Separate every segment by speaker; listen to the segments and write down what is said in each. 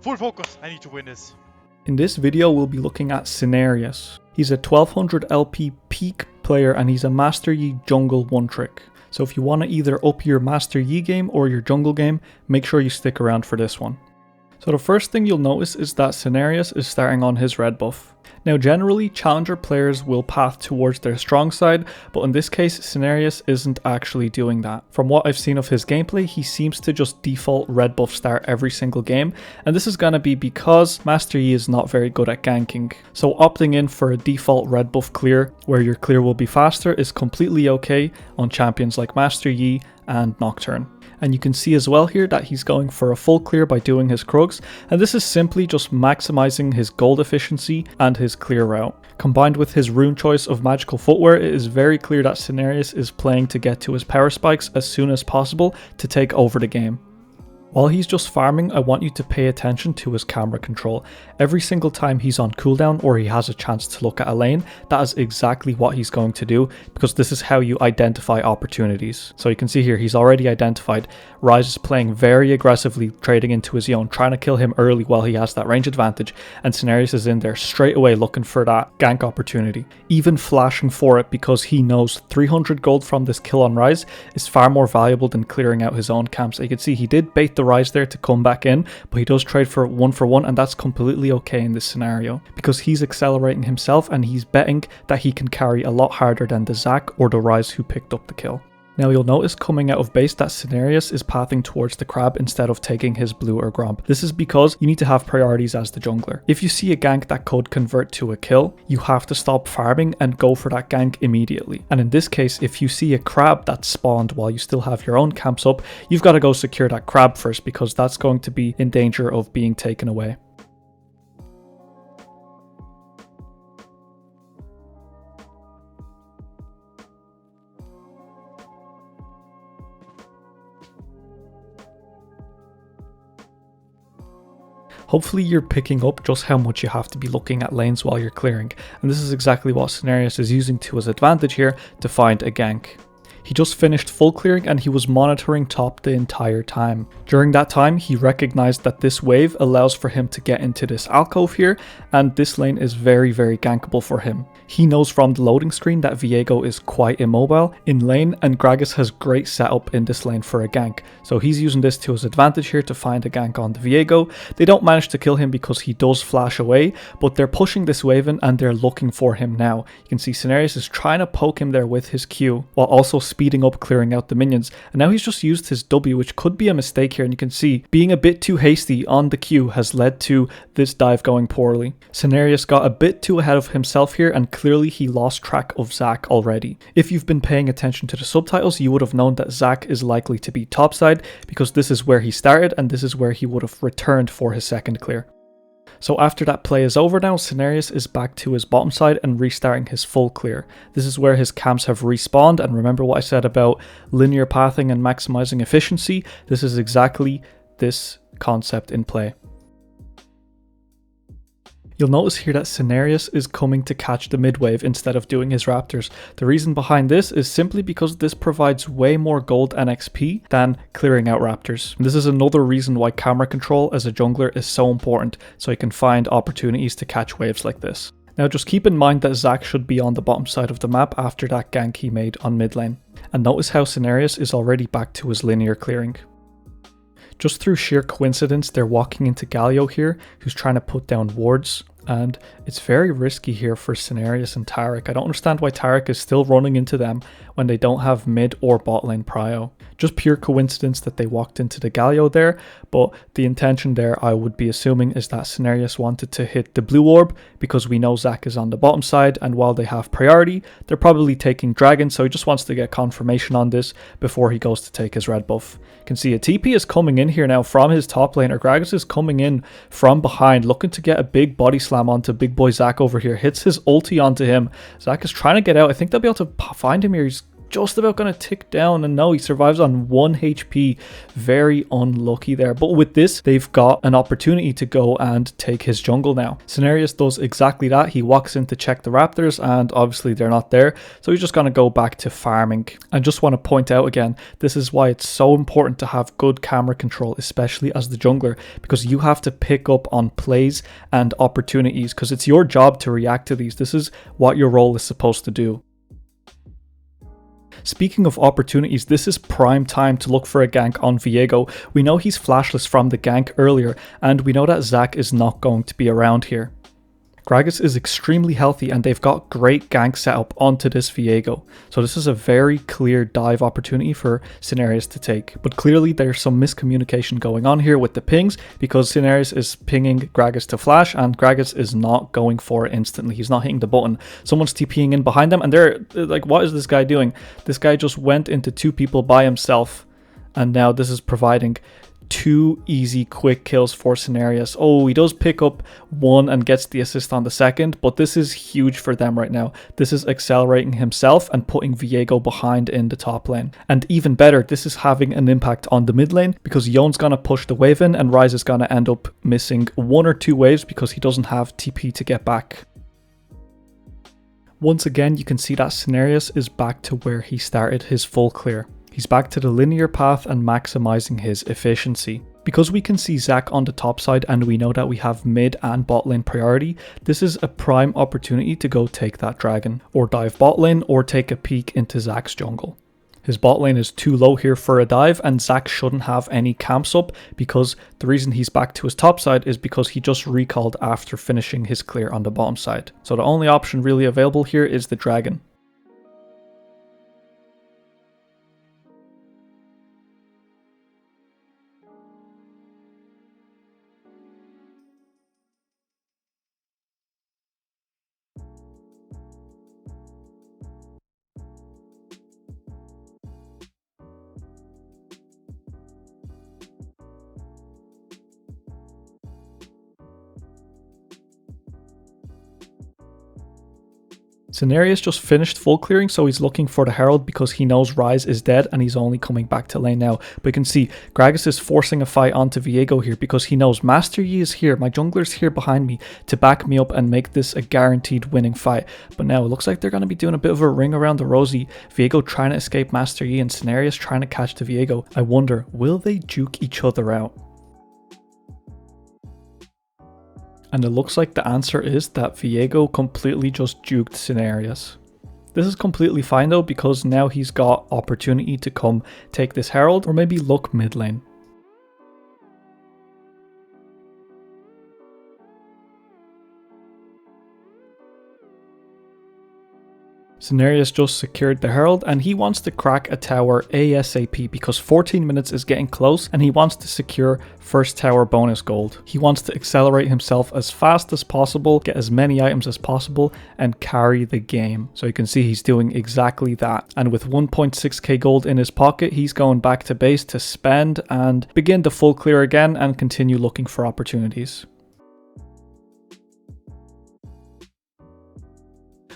Speaker 1: Full focus, I need to win this.
Speaker 2: In this video, we'll be looking at Cenarius. He's a 1200 LP peak player and he's a Master Yi jungle one trick. So if you want to either up your Master Yi game or your jungle game, make sure you stick around for this one. So the first thing you'll notice is that Cenarius is starting on his red buff. Now generally, Challenger players will path towards their strong side, but in this case, Cenarius isn't actually doing that. From what I've seen of his gameplay, he seems to just default red buff start every single game, and this is going to be because Master Yi is not very good at ganking. So opting in for a default red buff clear, where your clear will be faster, is completely okay on champions like Master Yi and Nocturne. And you can see as well here that he's going for a full clear by doing his Krugs, and this is simply just maximizing his gold efficiency and his clear route. Combined with his rune choice of magical footwear, it is very clear that Cenarius is playing to get to his power spikes as soon as possible to take over the game. While he's just farming, I want you to pay attention to his camera control. Every single time he's on cooldown or he has a chance to look at a lane, that is exactly what he's going to do, because this is how you identify opportunities. So you can see here, he's already identified. Ryze is playing very aggressively, trading into his Yone, trying to kill him early while he has that range advantage, and Cenarius is in there straight away looking for that gank opportunity, even flashing for it because he knows 300 gold from this kill on Ryze is far more valuable than clearing out his own camp. So you can see he did bait the Ryze there to come back in, but he does trade for 1-for-1, and that's completely okay in this scenario because he's accelerating himself and he's betting that he can carry a lot harder than the Zac or the Ryze who picked up the kill. Now you'll notice coming out of base that Cenarius is pathing towards the crab instead of taking his blue or gromp. This is because you need to have priorities as the jungler. If you see a gank that could convert to a kill, you have to stop farming and go for that gank immediately. And in this case, if you see a crab that spawned while you still have your own camps up, you've got to go secure that crab first because that's going to be in danger of being taken away. Hopefully you're picking up just how much you have to be looking at lanes while you're clearing, and this is exactly what Cenarius is using to his advantage here to find a gank. He just finished full clearing and he was monitoring top the entire time. During that time, he recognized that this wave allows for him to get into this alcove here, and this lane is very gankable for him. He knows from the loading screen that Viego is quite immobile in lane, and Gragas has great setup in this lane for a gank. So he's using this to his advantage here to find a gank on the Viego. They don't manage to kill him because he does flash away, but they're pushing this wave in and they're looking for him now. You can see Cenarius is trying to poke him there with his Q while also speeding up clearing out the minions, and now he's just used his W, which could be a mistake here, and you can see being a bit too hasty on the Q has led to this dive going poorly. Cenarius got a bit too ahead of himself here and clearly he lost track of Zac already. If you've been paying attention to the subtitles, you would have known that Zac is likely to be topside because this is where he started and this is where he would have returned for his second clear. So after that play is over now, Cenarius is back to his bottom side and restarting his full clear. This is where his camps have respawned, and remember what I said about linear pathing and maximizing efficiency? This is exactly this concept in play. You'll notice here that Cenarius is coming to catch the mid wave instead of doing his raptors. The reason behind this is simply because this provides way more gold and XP than clearing out raptors. And this is another reason why camera control as a jungler is so important, so you can find opportunities to catch waves like this. Now just keep in mind that Zac should be on the bottom side of the map after that gank he made on mid lane. And notice how Cenarius is already back to his linear clearing. Just through sheer coincidence, they're walking into Galio here, who's trying to put down wards, and it's very risky here for Cenarius and Taric. I don't understand why Taric is still running into them when they don't have mid or bot lane prio. Just pure coincidence that they walked into the Galio there, but the intention there, I would be assuming, is that Cenarius wanted to hit the blue orb because we know Zac is on the bottom side, and while they have priority, they're probably taking Dragon, so he just wants to get confirmation on this before he goes to take his red buff. You can see a TP is coming in here now from his top lane, or Gragas is coming in from behind, looking to get a big body slam onto big boy Zac over here, hits his ulti onto him. Zac is trying to get out. I think they'll be able to find him here. He's just about going to tick down, and no, he survives on 1 HP. Very unlucky there. But with this, they've got an opportunity to go and take his jungle now. Cenarius does exactly that. He walks in to check the raptors, and obviously they're not there, so he's just going to go back to farming. I just want to point out again, this is why it's so important to have good camera control, especially as the jungler, because you have to pick up on plays and opportunities, because it's your job to react to these. This is what your role is supposed to do. Speaking of opportunities, this is prime time to look for a gank on Viego. We know he's flashless from the gank earlier, and we know that Zac is not going to be around here. Gragas is extremely healthy, and they've got great gank setup onto this Viego. So this is a very clear dive opportunity for Sinerias to take. But clearly there's some miscommunication going on here with the pings, because Sinerias is pinging Gragas to flash, and Gragas is not going for it instantly. He's not hitting the button. Someone's TPing in behind them, and they're like, what is this guy doing? This guy just went into 2 people by himself, and now this is providing 2 easy quick kills for Cenarius. Oh, he does pick up 1 and gets the assist on the 2nd, but this is huge for them right now. This is accelerating himself and putting Viego behind in the top lane. And even better, this is having an impact on the mid lane, because Yon's gonna push the wave in and Ryze is gonna end up missing 1 or 2 waves because he doesn't have TP to get back. Once again, you can see that Cenarius is back to where he started his full clear. He's back to the linear path and maximizing his efficiency. Because we can see Zac on the top side and we know that we have mid and bot lane priority, this is a prime opportunity to go take that dragon, or dive bot lane, or take a peek into Zac's jungle. His bot lane is too low here for a dive, and Zac shouldn't have any camps up, because the reason he's back to his top side is because he just recalled after finishing his clear on the bottom side. So the only option really available here is the dragon. Sinerias just finished full clearing, so he's looking for the Herald because he knows Ryze is dead and he's only coming back to lane now. But you can see Gragas is forcing a fight onto Viego here because he knows Master Yi is here, my jungler's here behind me to back me up and make this a guaranteed winning fight. But now it looks like they're going to be doing a bit of a ring around the rosy. Viego trying to escape Master Yi and Sinerias trying to catch the Viego. I wonder, will they juke each other out? And it looks like the answer is that Viego completely just juked Sinerias. This is completely fine though, because now he's got opportunity to come take this Herald or maybe look mid lane. Sinerias just secured the Herald and he wants to crack a tower ASAP because 14 minutes is getting close and he wants to secure first tower bonus gold. He wants to accelerate himself as fast as possible, get as many items as possible and carry the game. So you can see he's doing exactly that. And with 1.6k gold in his pocket, he's going back to base to spend and begin the full clear again and continue looking for opportunities.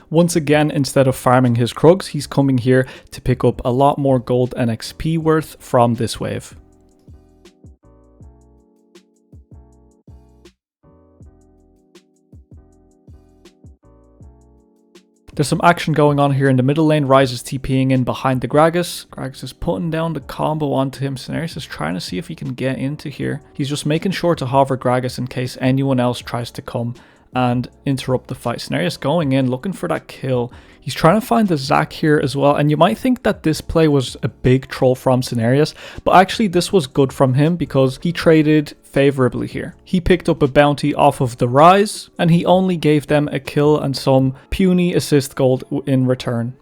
Speaker 2: Once again, instead of farming his Krugs, he's coming here to pick up a lot more gold and XP worth from this wave. There's some action going on here in the middle lane. Ryze is TPing in behind the Gragas. Gragas is putting down the combo onto him. Cenarius is trying to see if he can get into here. He's just making sure to hover Gragas in case anyone else tries to come and interrupt the fight. Cenarius going in, looking for that kill. He's trying to find the Zac here as well, and you might think that this play was a big troll from Cenarius, but actually this was good from him because he traded favorably here. He picked up a bounty off of the Ryze, and he only gave them a kill and some puny assist gold in return.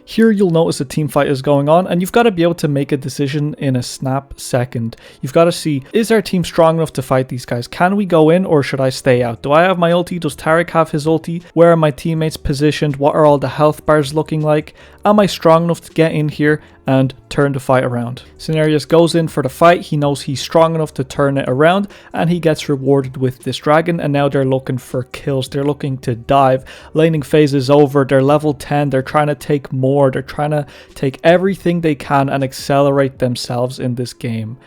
Speaker 2: Here you'll notice a team fight is going on and you've got to be able to make a decision in a snap second. You've got to see, is our team strong enough to fight these guys? Can we go in or should I stay out? Do I have my ulti? Does Taric have his ulti? Where are my teammates positioned? What are all the health bars looking like? am I strong enough to get in here and turn the fight around? Cenarius goes in for the fight. He knows he's strong enough to turn it around, and he gets rewarded with this dragon, and now they're looking for kills. They're looking to dive. Laning phase is over. They're level 10. They're trying to take more. They're trying to take everything they can and accelerate themselves in this game.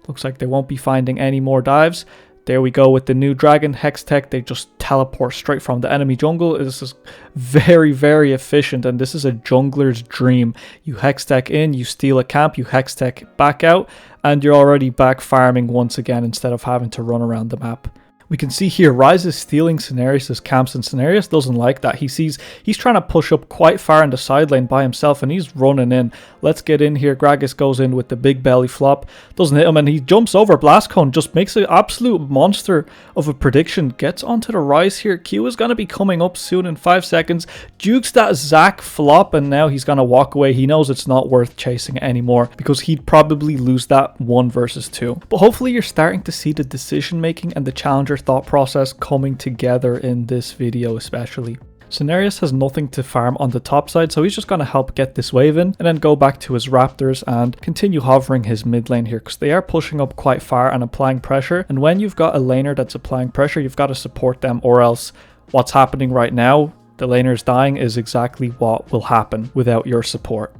Speaker 2: Looks like they won't be finding any more dives. There we go with the new dragon Hex Tech. They just teleport straight from the enemy jungle. This is very, very efficient, and this is a jungler's dream. You Hex Tech in, you steal a camp, you Hex Tech back out, and you're already back farming once again instead of having to run around the map. We can see here Ryze is stealing Cenarius' camps, and Cenarius doesn't like that. He's trying to push up quite far in the side lane by himself, and he's running in. Let's get in here. Gragas goes in with the big belly flop. Doesn't hit him, and he jumps over Blast Cone. Just makes an absolute monster of a prediction. Gets onto the Ryze here. Q is going to be coming up soon in 5 seconds. Jukes that Zac flop, and now he's going to walk away. He knows it's not worth chasing anymore because he'd probably lose that 1 versus 2. But hopefully you're starting to see the decision making and the challenger thought process coming together in this video especially. Cenarius has nothing to farm on the top side, so he's just going to help get this wave in and then go back to his raptors and continue hovering his mid lane here because they are pushing up quite far and applying pressure, and when you've got a laner that's applying pressure, you've got to support them, or else what's happening right now, the laner's dying, is exactly what will happen without your support.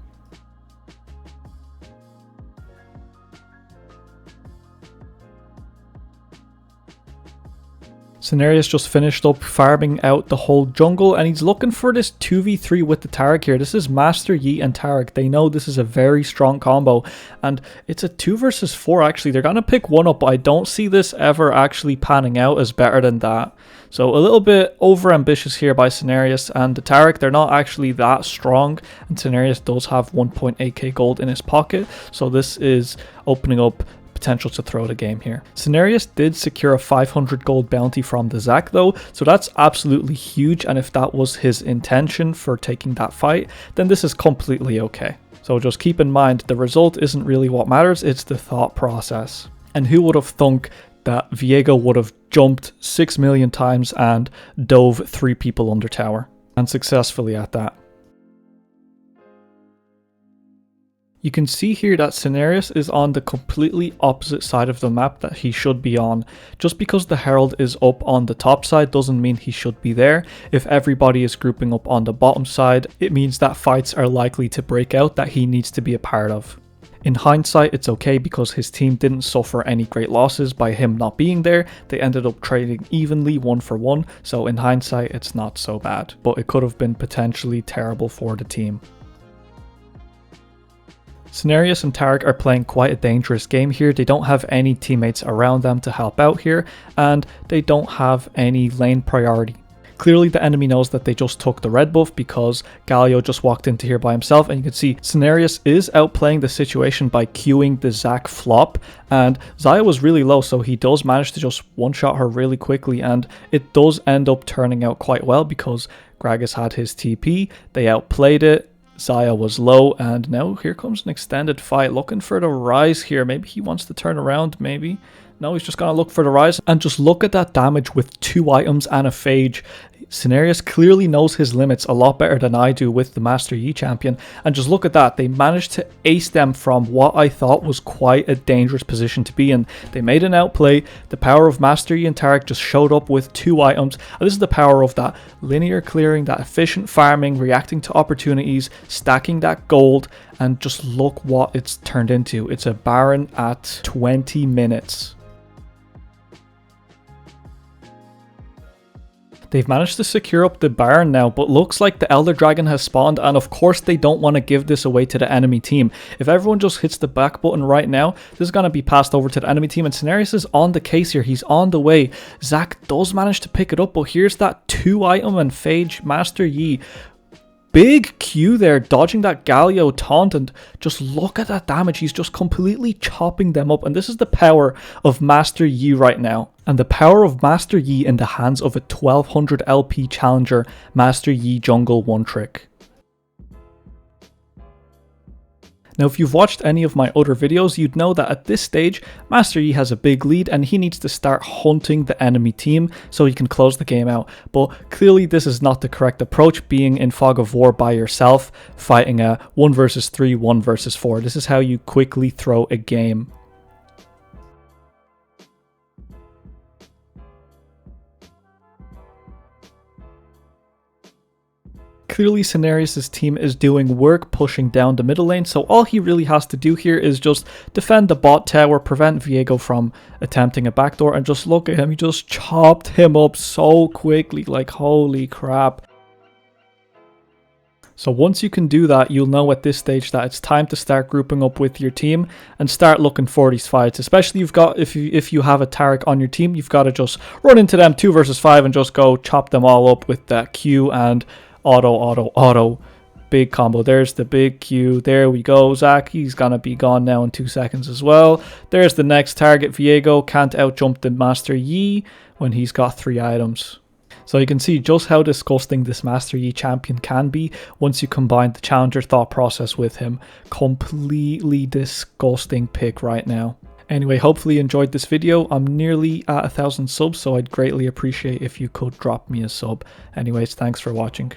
Speaker 2: Cenarius just finished up farming out the whole jungle, and he's looking for this 2v3 with the Taric here. This is Master Yi and Taric. They know this is a very strong combo, and it's a 2 versus 4 actually. They're going to pick one up, but I don't see this ever actually panning out as better than that. So a little bit over ambitious here by Cenarius, and the Taric, they're not actually that strong, and Cenarius does have 1.8k gold in his pocket, so this is opening up potential to throw the game here. Cenarius did secure a 500 gold bounty from the Zac though, so that's absolutely huge, and if that was his intention for taking that fight, then this is completely okay. So just keep in mind, the result isn't really what matters, it's the thought process. And who would have thunk that Viego would have jumped 6 million times and dove 3 people under tower, and successfully at that. You can see here that Cenarius is on the completely opposite side of the map that he should be on. Just because the Herald is up on the top side doesn't mean he should be there. If everybody is grouping up on the bottom side, it means that fights are likely to break out that he needs to be a part of. In hindsight, it's okay because his team didn't suffer any great losses by him not being there. They ended up trading evenly 1 for 1, so in hindsight it's not so bad, but it could have been potentially terrible for the team. Sinerias and Taric are playing quite a dangerous game here. They don't have any teammates around them to help out here, and they don't have any lane priority. Clearly the enemy knows that they just took the red buff because Galio just walked into here by himself, and you can see Cenarius is outplaying the situation by queuing the Zac flop, and Xayah was really low, so he does manage to just one-shot her really quickly, and it does end up turning out quite well because Gragas had his TP, they outplayed it, Xayah was low, and now here comes an extended fight, looking for the Rise here. Maybe he wants to turn around, maybe. No, he's just going to look for the Rise, and just look at that damage with 2 items and a Phage. Cenarius clearly knows his limits a lot better than I do with the Master Yi champion, and just look at that. They managed to ace them from what I thought was quite a dangerous position to be in. They made an outplay. The power of Master Yi and Taric just showed up with 2 items, and this is the power of that linear clearing, that efficient farming, reacting to opportunities, stacking that gold, and just look what it's turned into. It's a Baron at 20 minutes. They've managed to secure up the Baron now, but looks like the Elder Dragon has spawned, and of course they don't want to give this away to the enemy team. If everyone just hits the back button right now, this is going to be passed over to the enemy team, and Cenarius is on the case here. He's on the way. Zac does manage to pick it up, but here's that 2 item and Phage Master Yi. Big Q there, dodging that Galio taunt, and just look at that damage. He's just completely chopping them up, and this is the power of Master Yi right now. And the power of Master Yi in the hands of a 1200 LP Challenger Master Yi jungle one trick. Now, if you've watched any of my other videos, you'd know that at this stage, Master Yi has a big lead and he needs to start hunting the enemy team so he can close the game out. But clearly this is not the correct approach, being in Fog of War by yourself, fighting a 1 versus 3, 1 versus 4. This is how you quickly throw a game. Clearly Cenarius' team is doing work pushing down the middle lane, so all he really has to do here is just defend the bot tower, prevent Viego from attempting a backdoor, and just look at him, he just chopped him up so quickly, like holy crap. So once you can do that, you'll know at this stage that it's time to start grouping up with your team and start looking for these fights. Especially if you have a Taric on your team, you've got to just run into them 2 versus 5 and just go chop them all up with that Q and auto, big combo. There's the big Q. There we go. Zach, he's gonna be gone now in 2 seconds as well. There's the next target. Viego can't outjump the Master Yi when he's got 3 items. So you can see just how disgusting this Master Yi champion can be once you combine the Challenger thought process with him. Completely disgusting pick right now. Anyway, hopefully you enjoyed this video. I'm nearly at 1,000 subs, so I'd greatly appreciate if you could drop me a sub. Anyways, thanks for watching.